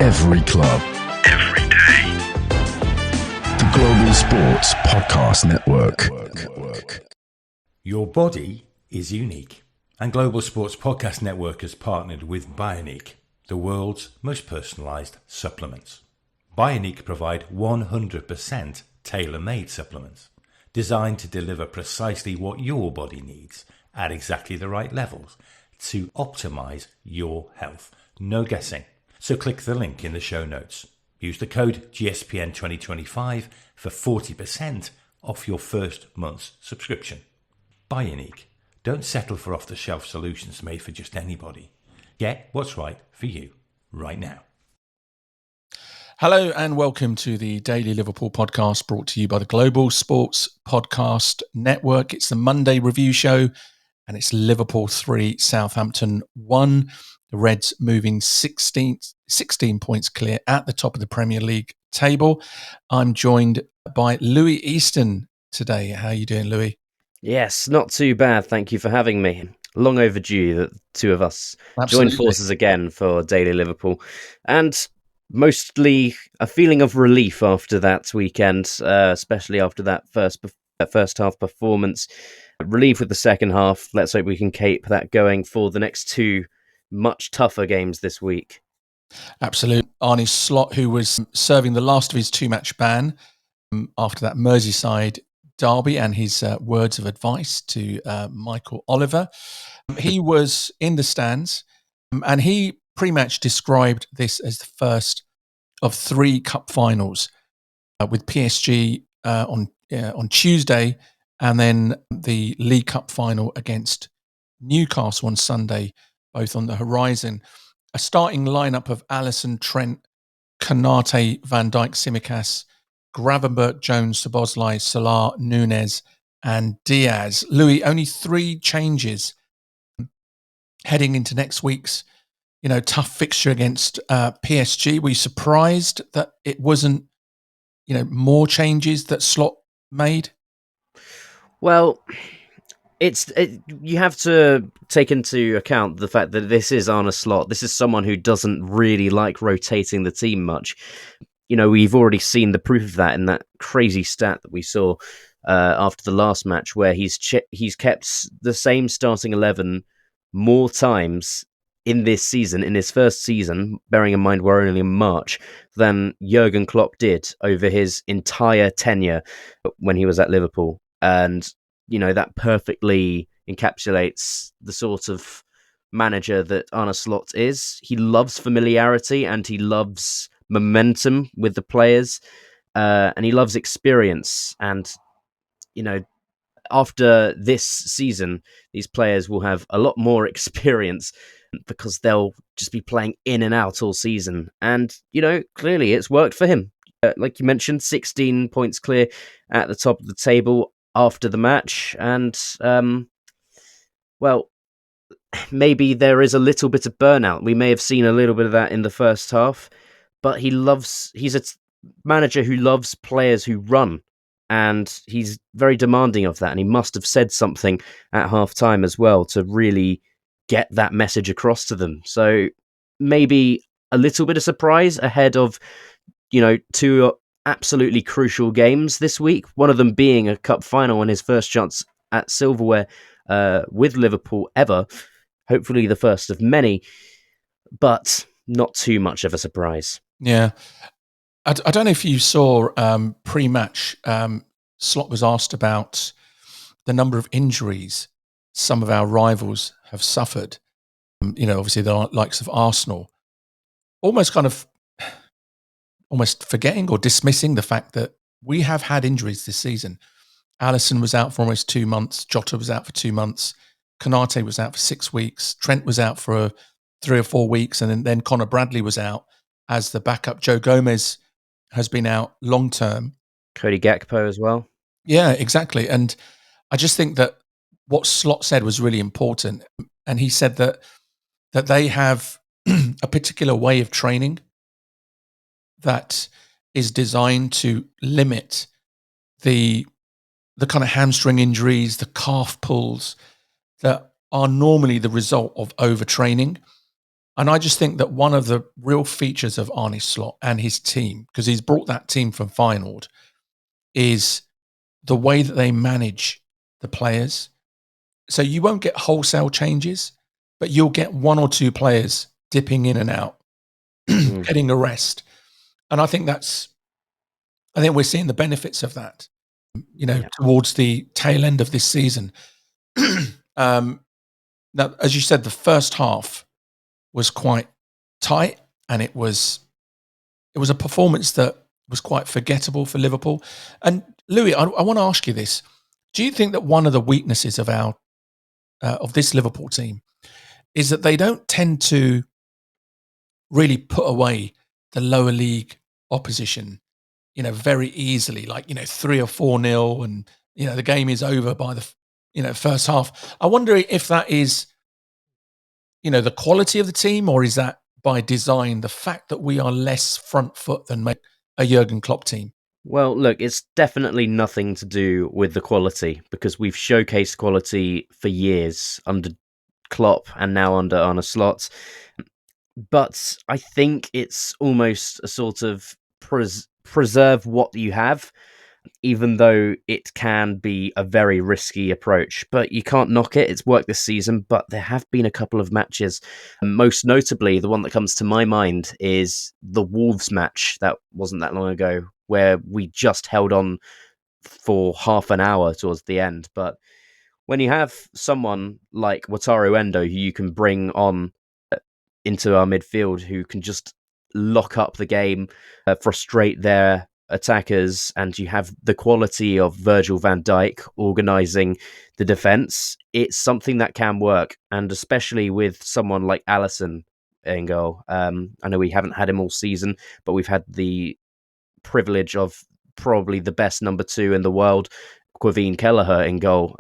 Every club. Every day. The Global Sports Podcast Network. Your body is unique. And Global Sports Podcast Network has partnered with Bioniq, the world's most personalised supplements. Bioniq provide 100% tailor-made supplements designed to deliver precisely what your body needs at exactly the right levels to optimise your health. No guessing. So click the link in the show notes. Use the code GSPN2025 for 40% off your first month's subscription. Bioniq. Don't settle for off-the-shelf solutions made for just anybody. Get what's right for you right now. Hello and welcome to the Daily Liverpool podcast brought to you by the Global Sports Podcast Network. It's the Monday review show and it's Liverpool 3, Southampton 1. The Reds moving 16 points clear at the top of the Premier League table. I'm joined by Louie Easton today. How are you doing, Louie? Yes, not too bad. Thank you for having me. Long overdue that the two of us joined forces again for Daily Liverpool. And mostly a feeling of relief after that weekend, especially after that first half performance. Relief with the second half. Let's hope we can keep that going for the next two much tougher games this week. Absolutely. Arnie Slott, who was serving the last of his two-match ban after that Merseyside derby and his words of advice to Michael Oliver. He was in the stands and he pre-match described this as the first of three cup finals with PSG on Tuesday and then the League Cup final against Newcastle on Sunday, both on the horizon. A starting lineup of Alisson, Trent, Konate, Van Dijk, Tsimikas, Gravenberch, Jones, Szoboszlai, Salah, Nunez, and Diaz. Louis, only three changes heading into next week's, tough fixture against PSG. Were you surprised that it wasn't, more changes that Slott made? Well, you have to take into account the fact that this is Arne Slott. This is someone who doesn't really like rotating the team much. We've already seen the proof of that in that crazy stat that we saw after the last match, where he's kept the same starting 11 more times in this season, in his first season, bearing in mind we're only in March, than Jurgen Klopp did over his entire tenure when he was at Liverpool. And, that perfectly encapsulates the sort of manager that Arne Slott is. He loves familiarity and he loves momentum with the players, and he loves experience. And after this season, these players will have a lot more experience because they'll just be playing in and out all season. And clearly it's worked for him. Like you mentioned, 16 points clear at the top of the table after the match. And maybe there is a little bit of burnout. We may have seen a little bit of that in the first half. But he's a manager who loves players who run, and he's very demanding of that. And he must have said something at half-time as well to really get that message across to them. So maybe a little bit of surprise ahead of, two absolutely crucial games this week. One of them being a cup final and his first chance at silverware with Liverpool ever. Hopefully the first of many, but not too much of a surprise. Yeah. I don't know if you saw pre-match, Slott was asked about the number of injuries some of our rivals have suffered. Obviously the likes of Arsenal, almost forgetting or dismissing the fact that we have had injuries this season. Alisson was out for almost 2 months. Jota was out for 2 months. Konate was out for 6 weeks. Trent was out for 3 or 4 weeks. And then Conor Bradley was out as the backup. Joe Gomez has been out long term. Cody Gakpo as well. Yeah, exactly. And I just think that what Slott said was really important. And he said that they have a particular way of training that is designed to limit the kind of hamstring injuries, the calf pulls that are normally the result of overtraining. And I just think that one of the real features of Arnie Slott and his team, because he's brought that team from Feyenoord, is the way that they manage the players. So you won't get wholesale changes, but you'll get one or two players dipping in and out, getting a rest. And I think we're seeing the benefits of that, towards the tail end of this season. Now, as you said, the first half was quite tight, and it was a performance that was quite forgettable for Liverpool. And Louis, I want to ask you this: do you think that one of the weaknesses of of this Liverpool team is that they don't tend to really put away the lower league opposition, very easily, like 3 or 4-0, and the game is over by the first half? I wonder if that is the quality of the team, or is that by design, the fact that we are less front foot than a Jurgen Klopp team? Well, look, it's definitely nothing to do with the quality, because we've showcased quality for years under Klopp and now under Arne Slot. But I think it's almost a sort of preserve what you have, even though it can be a very risky approach. But you can't knock it. It's worked this season, but there have been a couple of matches. Most notably, the one that comes to my mind is the Wolves match that wasn't that long ago, where we just held on for half an hour towards the end. But when you have someone like Wataru Endo, who you can bring on into our midfield, who can just lock up the game, frustrate their attackers, and you have the quality of Virgil van Dijk organising the defence, it's something that can work. And especially with someone like Alisson in goal. I know we haven't had him all season, but we've had the privilege of probably the best number 2 in the world, Quaveen Kelleher, in goal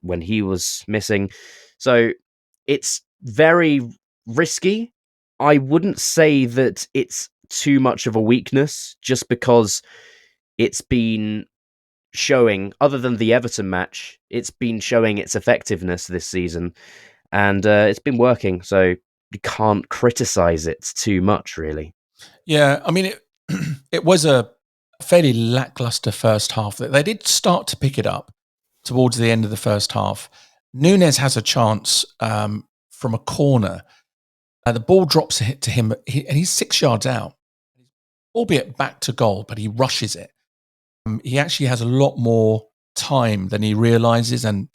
when he was missing. So it's very risky. I wouldn't say that it's too much of a weakness, just because it's been showing, other than the Everton match, it's been showing its effectiveness this season, and it's been working. So you can't criticize it too much, really. Yeah, I mean, it was a fairly lackluster first half. They did start to pick it up towards the end of the first half. Núñez has a chance from a corner. The ball drops to him, and he's 6 yards out, albeit back to goal, but he rushes it. He actually has a lot more time than he realizes, and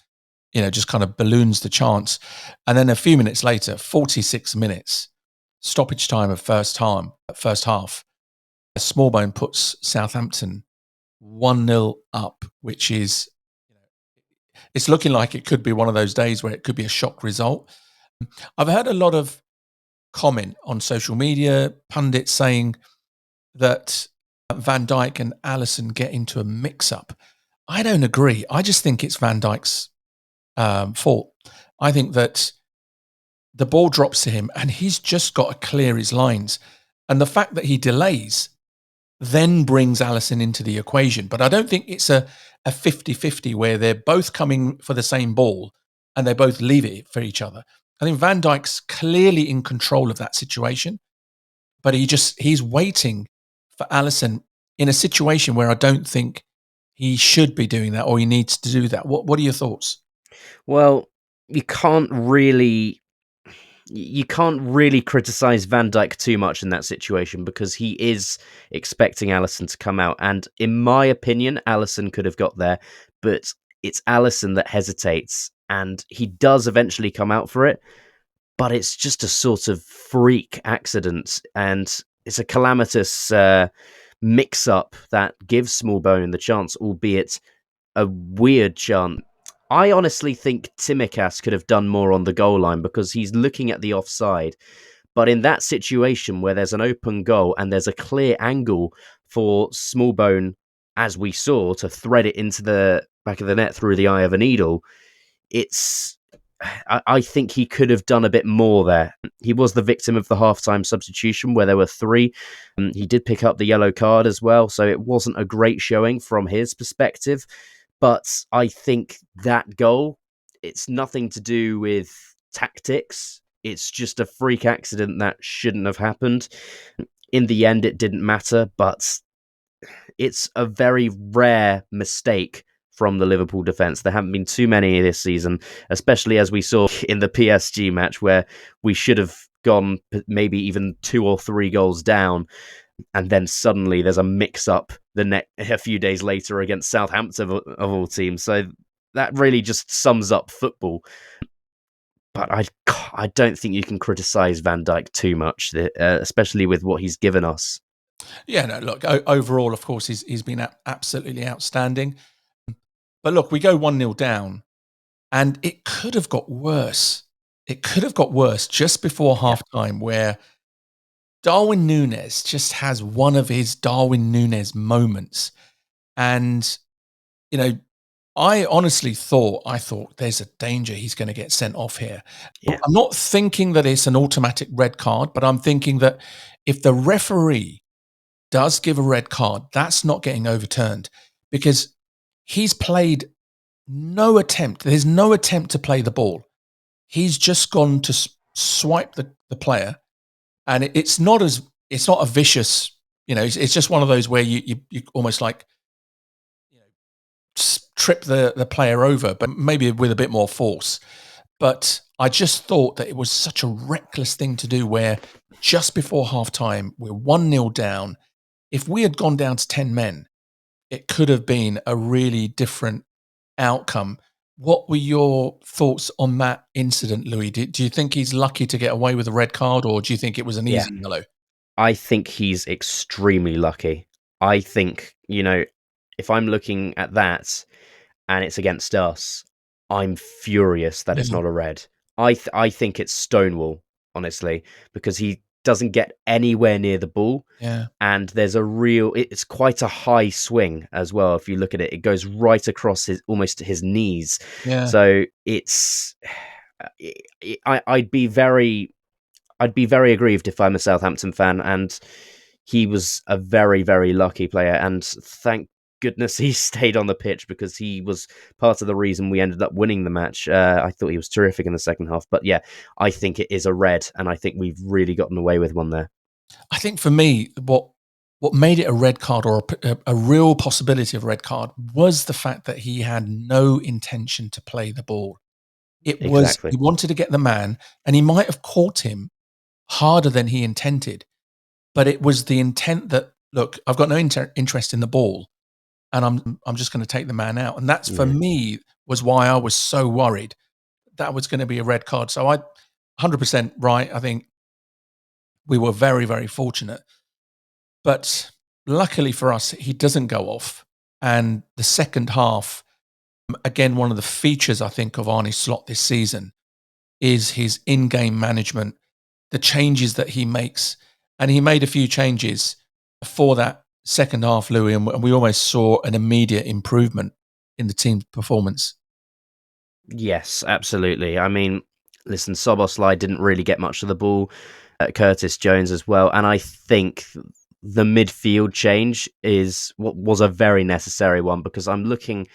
just kind of balloons the chance. And then a few minutes later, 46 minutes, stoppage time of first half, Smallbone puts Southampton 1-0 up, which is, it's looking like it could be one of those days where it could be a shock result. I've heard a lot of comment on social media, pundits saying that Van Dijk and Alisson get into a mix-up. I don't agree. I just think it's Van Dijk's fault. I think that the ball drops to him and he's just got to clear his lines. And the fact that he delays then brings Alisson into the equation. But I don't think it's a 50-50 where they're both coming for the same ball and they both leave it for each other. I think Van Dijk's clearly in control of that situation, but he's waiting for Alisson in a situation where I don't think he should be doing that, or he needs to do that. What are your thoughts? Well, you can't really criticize Van Dijk too much in that situation, because he is expecting Alisson to come out. And in my opinion, Alisson could have got there, but it's Alisson that hesitates, and he does eventually come out for it. But it's just a sort of freak accident, and it's a calamitous mix-up that gives Smallbone the chance, albeit a weird chance. I honestly think Tsimikas could have done more on the goal line, because he's looking at the offside. But in that situation where there's an open goal and there's a clear angle for Smallbone, as we saw, to thread it into the back of the net through the eye of a needle, I think he could have done a bit more there. He was the victim of the halftime substitution where there were 3. He did pick up the yellow card as well, so it wasn't a great showing from his perspective. But I think that goal, it's nothing to do with tactics. It's just a freak accident that shouldn't have happened. In the end, it didn't matter, but it's a very rare mistake from the Liverpool defence. There haven't been too many this season, especially as we saw in the PSG match where we should have gone maybe even 2 or 3 goals down, and then suddenly there's a mix-up a few days later against Southampton of all teams. So that really just sums up football. But I don't think you can criticise Van Dijk too much, especially with what he's given us. Yeah, no, look, overall, of course, he's been absolutely outstanding. But look, we go 1-0 down, and it could have got worse. It could have got worse just before halftime, where Darwin Núñez just has one of his Darwin Núñez moments. And, you know, I honestly thought there's a danger he's going to get sent off here. Yeah. I'm not thinking that it's an automatic red card, but I'm thinking that if the referee does give a red card, that's not getting overturned, because he's played no attempt. There's no attempt to play the ball. He's just gone to swipe the player, and it's not a vicious, it's just one of those where you almost like trip the player over, but maybe with a bit more force. But I just thought that it was such a reckless thing to do, where just before halftime, we're 1-0 down. If we had gone down to 10 men, it could have been a really different outcome. What were your thoughts on that incident, Louis? Do you think he's lucky to get away with a red card, or do you think it was an easy yellow? I think he's extremely lucky. I think, if I'm looking at that and it's against us, I'm furious that it's not a red. I think it's Stonewall, honestly, because he doesn't get anywhere near the ball. Yeah. And there's it's quite a high swing as well. If you look at it, it goes right across almost his knees. Yeah. So I'd be very aggrieved if I'm a Southampton fan, and he was a very, very lucky player. And thank goodness he stayed on the pitch, because he was part of the reason we ended up winning the match. I thought he was terrific in the second half. But yeah, I think it is a red, and I think we've really gotten away with one there. I think for me, what made it a red card, or a real possibility of a red card, was the fact that he had no intention to play the ball. It was, he wanted to get the man, and he might have caught him harder than he intended. But it was the intent that, look, I've got no interest in the ball, and I'm just going to take the man out. And that's, for me, was why I was so worried that was going to be a red card. So 100% right. I think we were very, very fortunate. But luckily for us, he doesn't go off. And the second half, again, one of the features, I think, of Arnie Slott this season is his in-game management, the changes that he makes. And he made a few changes for that second half, Louis, and we almost saw an immediate improvement in the team's performance. Yes, absolutely. I mean, listen, Szoboszlai didn't really get much of the ball. Curtis Jones as well. And I think the midfield change was a very necessary one, because I'm looking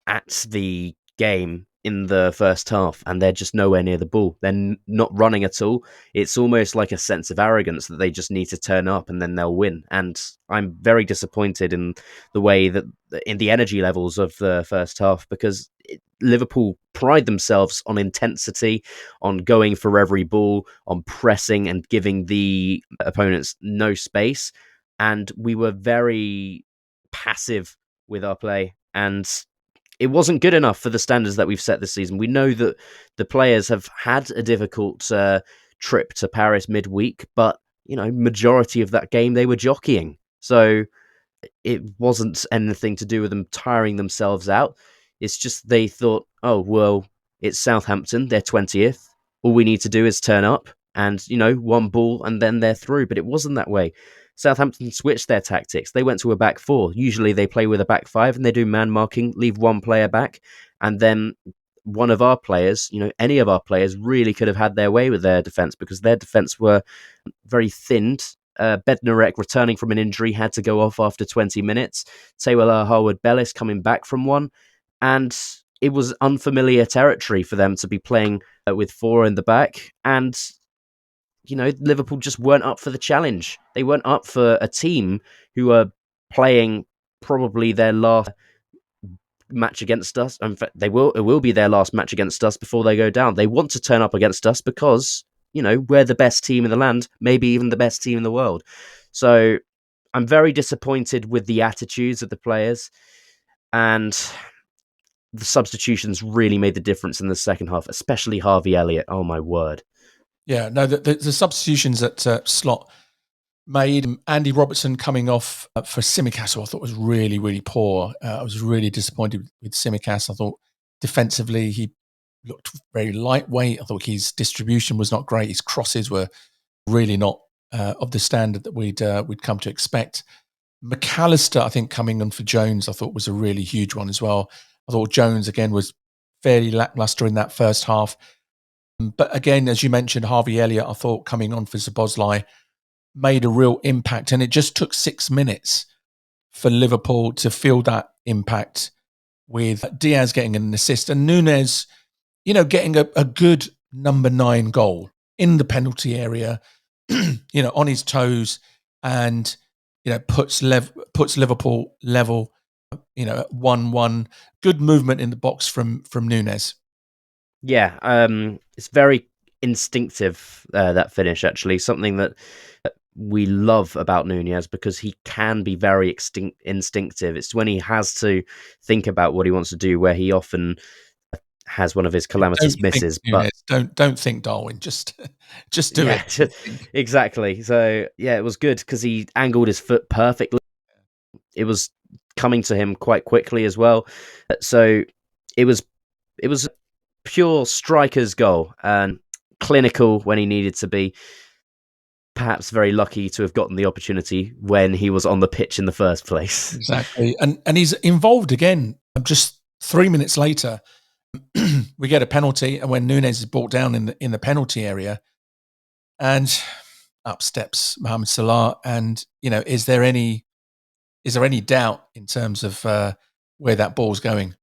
at the game in the first half, and they're just nowhere near the ball. They're not running at all. It's almost like a sense of arrogance that they just need to turn up and then they'll win. And I'm very disappointed in the way that, in the energy levels of the first half, because Liverpool pride themselves on intensity, on going for every ball, on pressing and giving the opponents no space. And we were very passive with our play, and it wasn't good enough for the standards that we've set this season. We know that the players have had a difficult trip to Paris midweek, but, majority of that game they were jockeying. So it wasn't anything to do with them tiring themselves out. It's just they thought, oh, well, it's Southampton, they're 20th. All we need to do is turn up and, one ball and then they're through. But it wasn't that way. Southampton switched their tactics. They went to a back four. Usually they play with a back five and they do man marking, leave one player back. And then one of our players, any of our players really could have had their way with their defence, because their defence were very thinned. Bednarek, returning from an injury, had to go off after 20 minutes. Tewela Harwood-Bellis coming back from one. And it was unfamiliar territory for them to be playing with 4 in the back. And, Liverpool just weren't up for the challenge. They weren't up for a team who are playing probably their last match against us. In fact, it will be their last match against us before they go down. They want to turn up against us because, we're the best team in the land, maybe even the best team in the world. So I'm very disappointed with the attitudes of the players, and the substitutions really made the difference in the second half, especially Harvey Elliott. Oh my word. Yeah, no, the substitutions that Slott made, Andy Robertson coming off for Tsimikas, I thought was really, really poor. I was really disappointed with Tsimikas. I thought defensively he looked very lightweight. I thought his distribution was not great. His crosses were really not of the standard that we'd come to expect. McAllister, I think, coming on for Jones, I thought was a really huge one as well. I thought Jones, again, was fairly lackluster in that first half. But again, as you mentioned, Harvey Elliott, I thought, coming on for Szoboszlai, made a real impact. And it just took 6 minutes for Liverpool to feel that impact, with Diaz getting an assist and Núñez, getting a good number 9 goal in the penalty area, on his toes, and, puts Liverpool level, at 1-1. Good movement in the box from Núñez. Yeah, it's very instinctive, that finish, actually. Something that we love about Núñez, because he can be very instinctive. It's when he has to think about what he wants to do, where he often has one of his calamitous misses. But don't think, Darwin. Just do it. Exactly. So yeah, it was good because he angled his foot perfectly. It was coming to him quite quickly as well. So it was pure striker's goal, and clinical when he needed to be. Perhaps very lucky to have gotten the opportunity when he was on the pitch in the first place. Exactly. And he's involved again. Just 3 minutes later, we get a penalty, and when Núñez is brought down in the penalty area, and up steps Mohamed Salah. And, is there any doubt in terms of where that ball's going?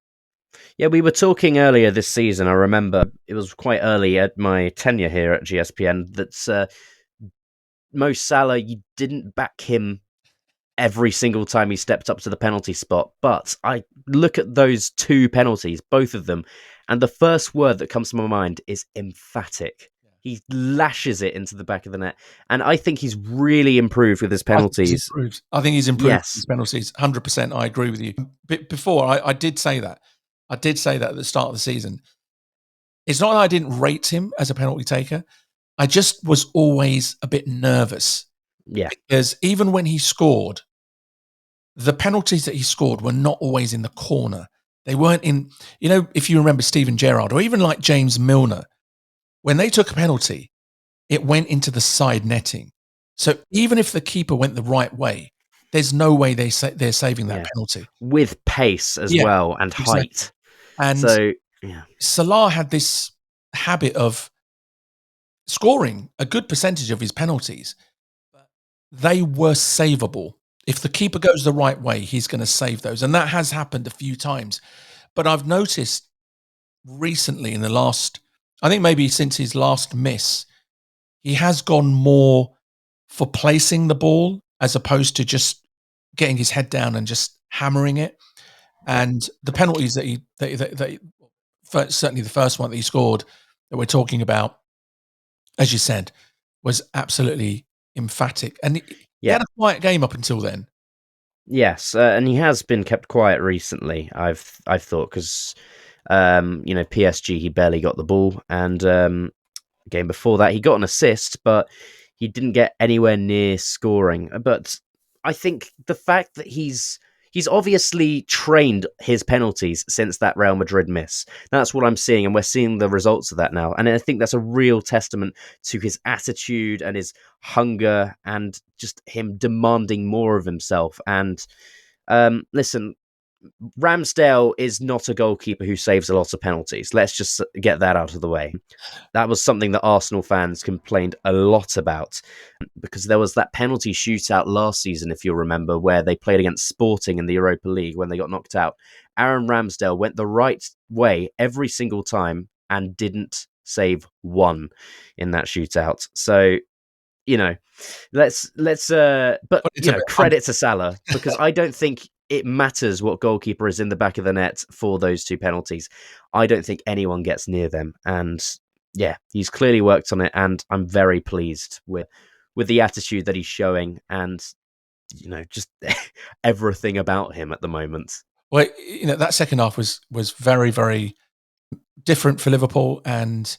Yeah, we were talking earlier this season. I remember it was quite early at my tenure here at GSPN that Mo Salah, you didn't back him every single time he stepped up to the penalty spot. But I look at those 2 penalties, both of them, and the first word that comes to my mind is emphatic. He lashes it into the back of the net. And I think he's really improved with his penalties. I think he's improved with his penalties. 100%. I agree with you. Before, I did say that. I did say that at the start of the season. It's not that I didn't rate him as a penalty taker. I just was always a bit nervous. Yeah. Because even when he scored, the penalties that he scored were not always in the corner. They weren't in, if you remember Steven Gerrard or even like James Milner, when they took a penalty, it went into the side netting. So even if the keeper went the right way, there's no way they're saving that penalty. With pace as well, and height. And so Salah had this habit of scoring a good percentage of his penalties. They were savable. If the keeper goes the right way, he's going to save those. And that has happened a few times. But I've noticed recently, in the last, I think maybe since his last miss, he has gone more for placing the ball as opposed to just getting his head down and just hammering it. And the penalties that he certainly the first one that he scored that we're talking about, as you said, was absolutely emphatic. And he had a quiet game up until then. Yes, and he has been kept quiet recently, I've thought, because PSG, he barely got the ball, and game before that he got an assist, but he didn't get anywhere near scoring. But I think the fact that he's obviously trained his penalties since that Real Madrid miss. That's what I'm seeing, and we're seeing the results of that now. And I think that's a real testament to his attitude and his hunger and just him demanding more of himself. And listen, Ramsdale is not a goalkeeper who saves a lot of penalties. Let's just get that out of the way. That was something that Arsenal fans complained a lot about, because there was that penalty shootout last season, if you'll remember, where they played against Sporting in the Europa League when they got knocked out. Aaron Ramsdale went the right way every single time and didn't save 1 in that shootout. So, let's but credit to Salah, because I don't think it matters what goalkeeper is in the back of the net for those 2 penalties. I don't think anyone gets near them, and yeah, he's clearly worked on it, and I'm very pleased with the attitude that he's showing, and just everything about him at the moment. Well, that second half was very, very different for Liverpool, and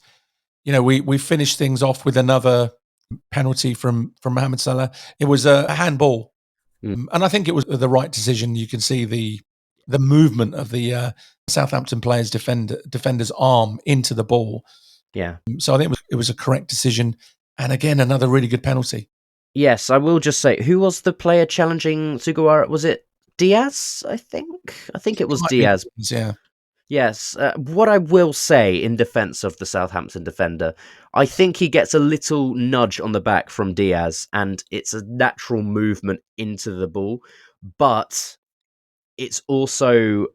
we finished things off with another penalty from Mohamed Salah. It was a handball, and I think it was the right decision. You can see the movement of the Southampton player's defender's arm into the ball. Yeah. So I think it was a correct decision, and again, another really good penalty. Yes, I will just say, who was the player challenging Sugawara? Was it Diaz? I think it was Diaz. Yeah. Yes. What I will say in defence of the Southampton defender, I think he gets a little nudge on the back from Diaz, and it's a natural movement into the ball, but it's also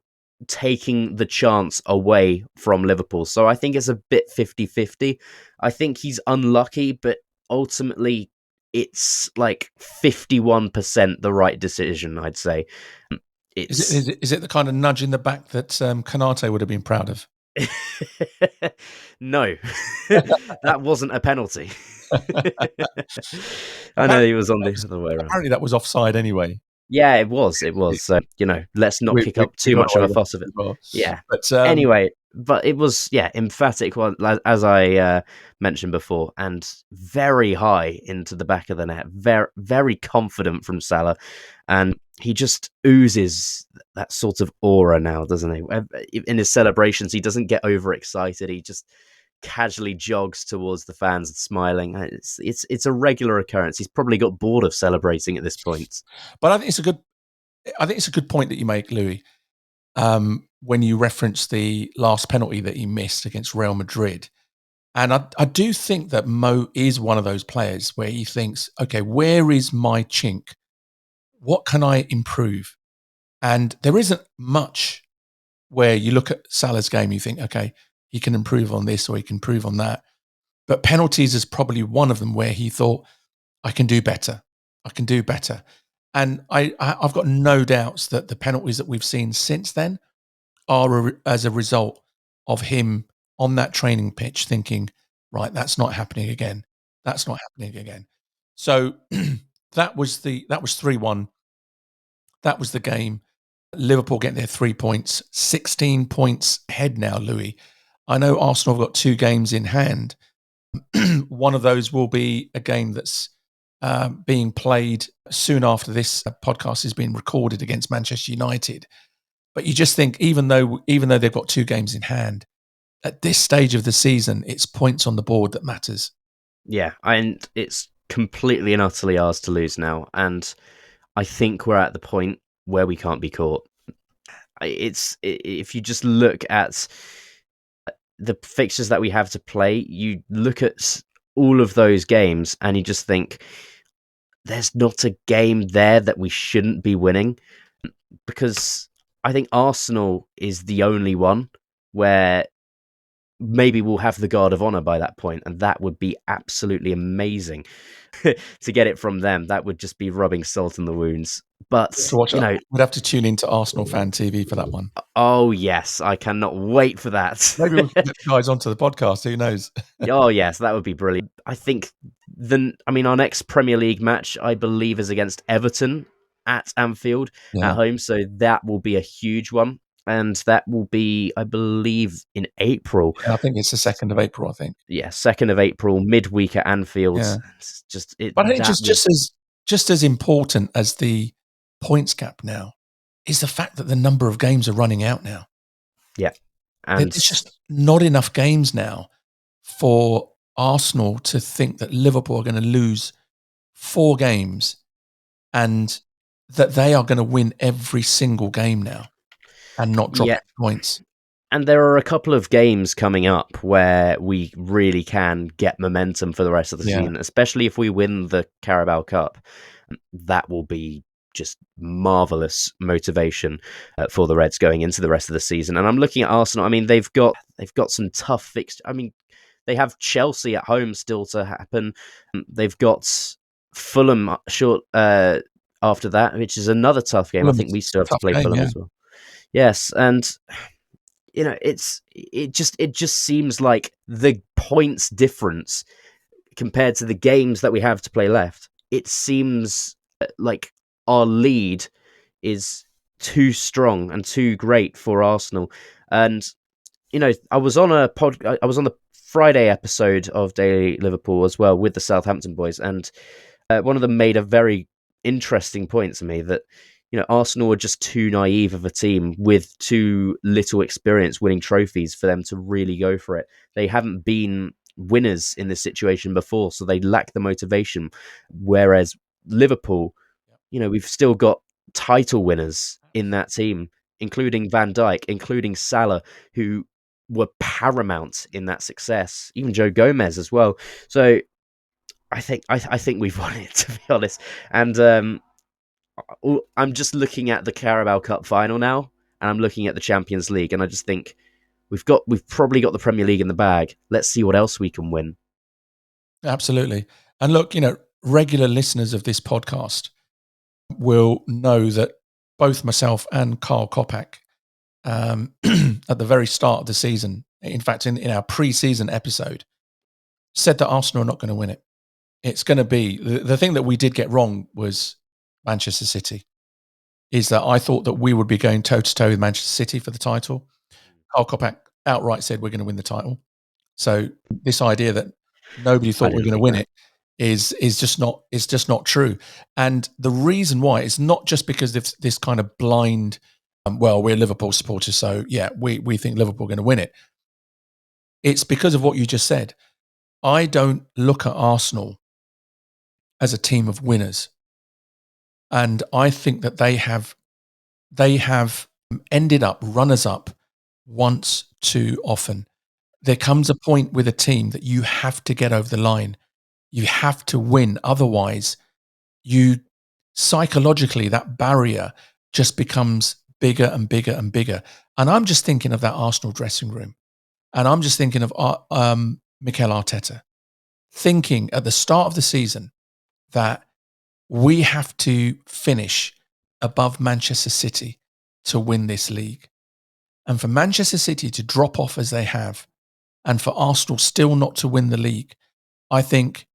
taking the chance away from Liverpool. So I think it's a bit 50-50. I think he's unlucky, but ultimately it's like 51% the right decision, I'd say. Is it the kind of nudge in the back that Kanate would have been proud of? No, that wasn't a penalty. I know he was on the other way around. Apparently that was offside anyway. Yeah, it was. So, let's not kick up too much of a fuss of it. Well. Yeah. But anyway, but it was, emphatic, as I mentioned before, and very high into the back of the net. Very, very confident from Salah. And he just oozes that sort of aura now, doesn't he? In his celebrations, he doesn't get overexcited. He just casually jogs towards the fans and smiling. It's a regular occurrence. He's probably got bored of celebrating at this point. But I think it's a good point that you make, Louis, when you reference the last penalty that he missed against Real Madrid. And I do think that Mo is one of those players where he thinks, okay, where is my chink? What can I improve? And there isn't much where you look at Salah's game, you think, okay, he can improve on this or he can improve on that. But penalties is probably one of them where he thought, I can do better. And I've got no doubts that the penalties that we've seen since then are as a result of him on that training pitch thinking, right, that's not happening again. So that was 3-1. That was the game. Liverpool getting their 3 points, 16 points ahead now, Louis. I know Arsenal have got 2 games in hand. One of those will be a game that's being played soon after this podcast is being recorded against Manchester United. But you just think, even though they've got 2 games in hand, at this stage of the season, it's points on the board that matters. Yeah, and it's completely and utterly ours to lose now. And I think we're at the point where we can't be caught. If you just look at the fixtures that we have to play, you look at all of those games and you just think there's not a game there that we shouldn't be winning, because I think Arsenal is the only one where maybe we'll have the guard of honour by that point, and that would be absolutely amazing to get it from them. That would just be rubbing salt in the wounds. But we'd have to tune into Arsenal Fan TV for that one. Oh yes, I cannot wait for that. Maybe we'll get guys onto the podcast. Who knows? Oh yes, that would be brilliant. I think our next Premier League match, I believe, is against Everton at Anfield at home. So that will be a huge one. And that will be, I believe, in April. Yeah, I think it's the 2nd of April, I think. Yeah, 2nd of April, midweek at Anfield. Yeah. But I think just as important as the points gap now is the fact that the number of games are running out now. Yeah. And there's just not enough games now for Arsenal to think that Liverpool are going to lose 4 games and that they are going to win every single game now and not drop points. And there are a couple of games coming up where we really can get momentum for the rest of the season, especially if we win the Carabao Cup. That will be just marvellous motivation for the Reds going into the rest of the season. And I'm looking at Arsenal. I mean, they've got some tough fixtures. I mean, They have Chelsea at home still to happen. They've got Fulham short after that, which is another tough game. I think we still have to play Fulham as well. Yes, and it just seems like the points difference compared to the games that we have to play left. It seems like our lead is too strong and too great for Arsenal. And I was on the Friday episode of Daily Liverpool as well with the Southampton boys, and one of them made a very interesting point to me that Arsenal are just too naive of a team with too little experience winning trophies for them to really go for it. They haven't been winners in this situation before, so they lack the motivation. Whereas Liverpool, we've still got title winners in that team, including Van Dijk, including Salah, who were paramount in that success. Even Joe Gomez as well. So I think we've won it, to be honest. And I'm just looking at the Carabao Cup final now, and I'm looking at the Champions League, and I just think we've probably got the Premier League in the bag. Let's see what else we can win. Absolutely. And look, regular listeners of this podcast will know that both myself and Carl Kopak, at the very start of the season, in fact, in our pre-season episode, said that Arsenal are not going to win it. It's going to be the thing that we did get wrong was Manchester City. Is that I thought that we would be going toe-to-toe with Manchester City for the title. Carl Kopak outright said we're going to win the title. So this idea that nobody thought we were going to win it is just not true. And the reason why is not just because of this kind of blind, we're Liverpool supporters, so yeah, we think Liverpool are going to win it. It's because of what you just said. I don't look at Arsenal as a team of winners. And I think that they have ended up runners-up once too often. There comes a point with a team that you have to get over the line. You have to win. Otherwise, psychologically, that barrier just becomes bigger and bigger and bigger. And I'm just thinking of that Arsenal dressing room. And I'm just thinking of Mikel Arteta, thinking at the start of the season that we have to finish above Manchester City to win this league. And for Manchester City to drop off as they have, and for Arsenal still not to win the league, I think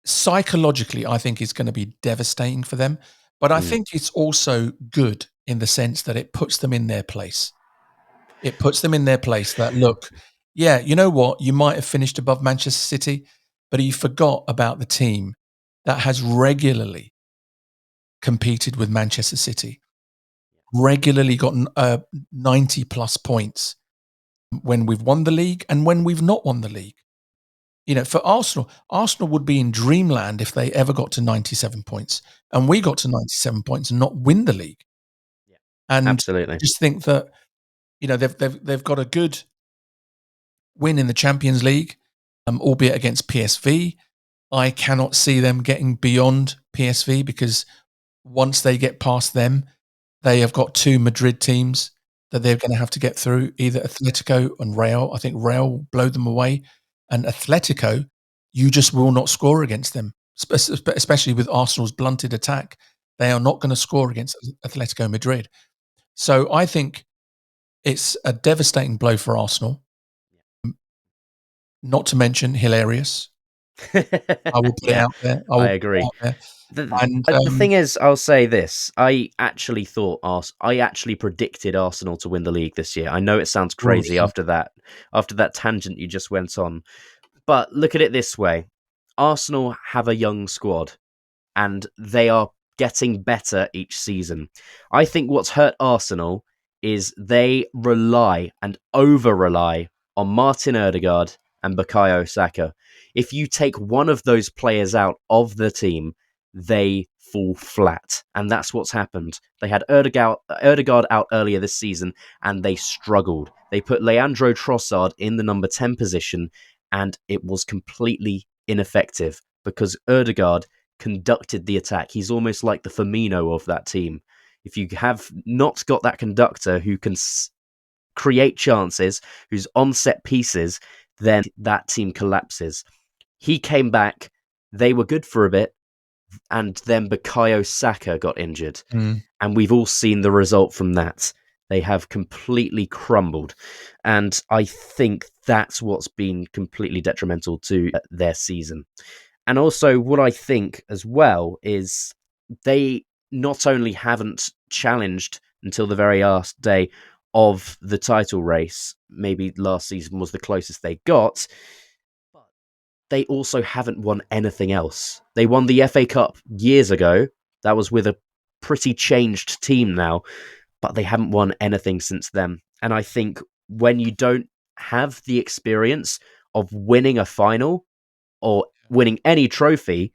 psychologically, it's going to be devastating for them. But I think it's also good in the sense that it puts them in their place. It puts them in their place that, look, yeah, you know what? You might have finished above Manchester City, but you forgot about the team that has regularly competed with Manchester City, regularly gotten 90 plus points when we've won the league and when we've not won the league. For Arsenal would be in dreamland if they ever got to 97 points, and we got to 97 points and not win the league. Yeah, and absolutely. I just think that they've got a good win in the Champions League, albeit against PSV. I cannot see them getting beyond PSV because once they get past them, they have got two Madrid teams that they're going to have to get through, either Atletico and Real. I think Real will blow them away. And Atletico, you just will not score against them, especially with Arsenal's blunted attack. They are not going to score against Atletico Madrid. So I think it's a devastating blow for Arsenal. Not to mention hilarious. I will put it out there. I agree. The thing is, I'll say this: I actually predicted Arsenal to win the league this year. I know it sounds crazy after that tangent you just went on, but look at it this way: Arsenal have a young squad, and they are getting better each season. I think what's hurt Arsenal is they rely and over-rely on Martin Ødegaard and Bukayo Saka. If you take one of those players out of the team, they fall flat. And that's what's happened. They had Ødegaard out earlier this season, and they struggled. They put Leandro Trossard in the number 10 position, and it was completely ineffective because Ødegaard conducted the attack. He's almost like the Firmino of that team. If you have not got that conductor who can create chances, who's on set pieces, then that team collapses. He came back, they were good for a bit, and then Bukayo Saka got injured. And we've all seen the result from that. They have completely crumbled. And I think that's what's been completely detrimental to their season. And also what I think as well is they not only haven't challenged until the very last day of the title race, maybe last season was the closest they got, but they also haven't won anything else. They won the FA Cup years ago. That was with a pretty changed team now, but they haven't won anything since then. And I think when you don't have the experience of winning a final or winning any trophy,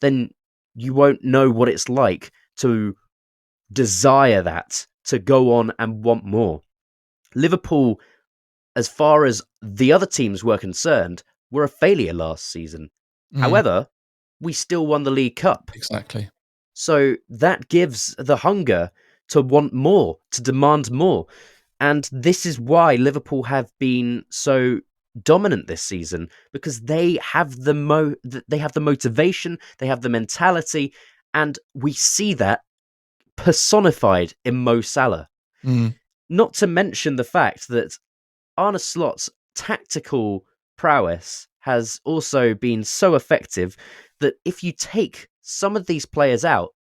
then you won't know what it's like to desire that, to go on and want more. Liverpool, as far as the other teams were concerned, were a failure last season. However, we still won the League Cup. Exactly. So that gives the hunger to want more, to demand more. And this is why Liverpool have been so dominant this season, because they have the motivation, they have the mentality, and we see that personified in Mo Salah. Not to mention the fact that Arne Slott's tactical prowess has also been so effective that if you take some of these players out,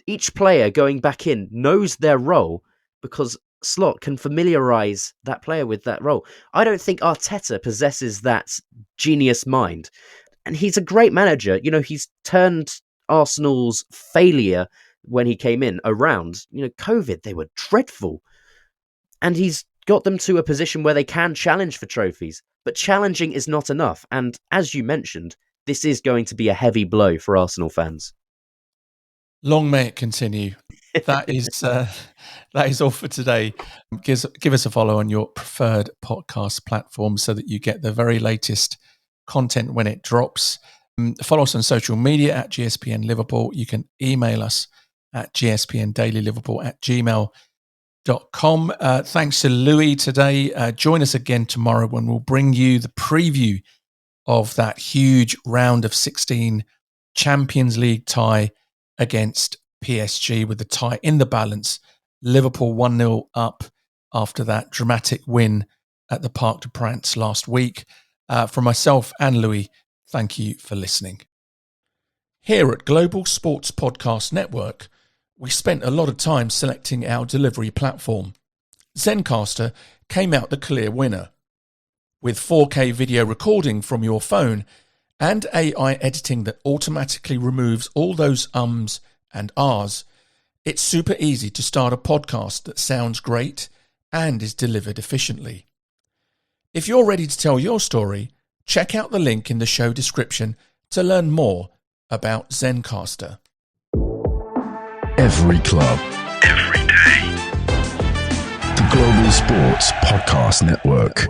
each player going back in knows their role because Slott can familiarise that player with that role. I don't think Arteta possesses that genius mind. And he's a great manager. You know, he's turned Arsenal's failure when he came in around. You know, COVID, they were dreadful. And he's got them to a position where they can challenge for trophies. But challenging is not enough. And as you mentioned, this is going to be a heavy blow for Arsenal fans. Long may it continue. That is all for today. Give us a follow on your preferred podcast platform so that you get the very latest content when it drops. Follow us on social media at GSPN Liverpool. You can email us at gspndailyliverpool@gmail.com. Thanks to Louie today. Join us again tomorrow when we'll bring you the preview of that huge round of 16 Champions League tie against PSG, with the tie in the balance. Liverpool 1-0 up after that dramatic win at the Parc des Princes last week. From myself and Louis, thank you for listening. Here at Global Sports Podcast Network, we spent a lot of time selecting our delivery platform. Zencastr came out the clear winner. With 4K video recording from your phone and AI editing that automatically removes all those ums and ahs, it's super easy to start a podcast that sounds great and is delivered efficiently. If you're ready to tell your story, check out the link in the show description to learn more about Zencastr. Every club, every day. The Global Sports Podcast Network.